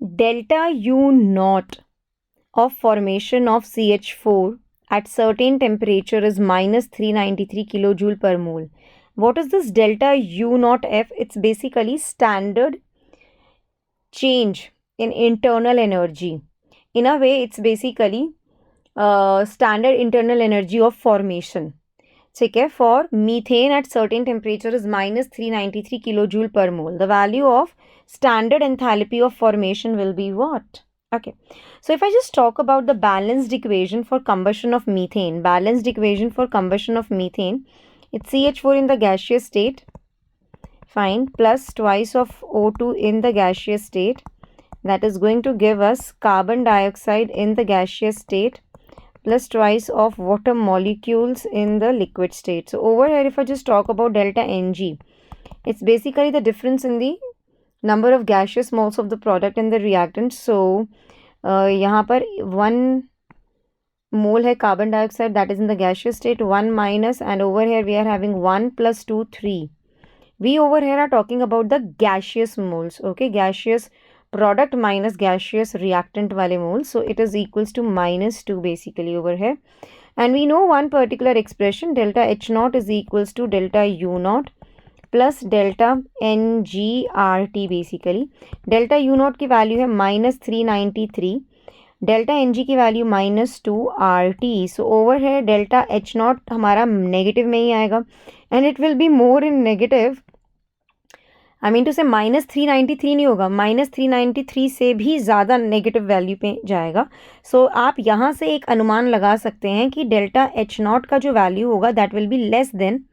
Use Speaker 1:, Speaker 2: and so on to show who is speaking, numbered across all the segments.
Speaker 1: delta U naught of formation of CH4 at certain temperature is minus 393 kilojoule per mole. What is this delta U naught F? It's basically standard change in internal energy. In a way, it's basically standard internal energy of formation. ठीक है, for methane at certain temperature is minus 393 kilojoule per mole. The value of standard enthalpy of formation will be what? Okay, so if I just talk about the balanced equation for combustion of methane, it's CH4 in the gaseous state, fine, plus twice of O2 in the gaseous state, that is going to give us carbon dioxide in the gaseous state, plus twice of water molecules in the liquid state. So over here, if I just talk about delta Ng, it's basically the difference in the number of gaseous moles of the product and the reactant. So यहाँ पर 1 mole है carbon dioxide, that is in the gaseous state, 1 minus, and over here we are having 1 plus 2, 3. We over here are talking about the gaseous moles, okay, gaseous product minus gaseous reactant wale moles. So it is equals to minus 2 basically over here. And we know one particular expression, delta H naught is equals to delta U naught plus delta NGRT basically. Delta U naught की value है minus 393, delta N G की value -2 RT. So over है delta H naught हमारा negative में ही आएगा, and it will be more in negative. I mean to say -393 नहीं होगा, -393 से भी ज़्यादा नेगेटिव वैल्यू पे जाएगा. सो आप यहाँ से एक अनुमान लगा सकते हैं कि डेल्टा H naught का जो वैल्यू होगा that will be less than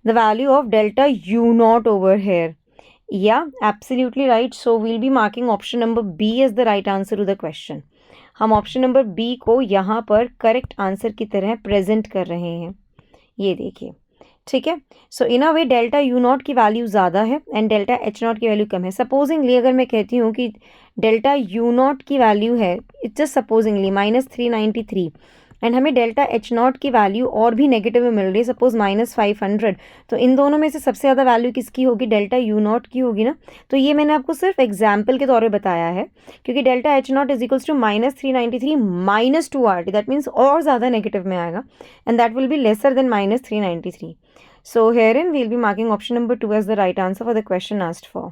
Speaker 1: the value of delta U naught over here. Yeah absolutely right. So we'll be marking option number B is the right answer to the question. हम option number B को यहाँ पर correct answer की तरह present कर रहे हैं. ये देखिए, ठीक है. सो इन अ वे डेल्टा यू नॉट की वैल्यू ज़्यादा है एंड डेल्टा एच नॉट की वैल्यू कम है. सपोजिंगली अगर मैं कहती हूँ कि डेल्टा यू नॉट की वैल्यू है, इट्स जस्ट सपोजिंगली -393, एंड हमें डेल्टा एच नॉट की वैल्यू और भी नेगेटिव में मिल रही है, सपोज -500, तो इन दोनों में से सबसे ज़्यादा वैल्यू किसकी होगी? डेल्टा यू नॉट की होगी ना. तो ये मैंने आपको सिर्फ एग्जाम्पल के तौर पे बताया है, क्योंकि delta H naught is equals to -393 -2 RT, that means और ज़्यादा नेगेटिव में आएगा, and that will be lesser than -393. So herein we'll be marking option number 2 as the right answer for the question asked for.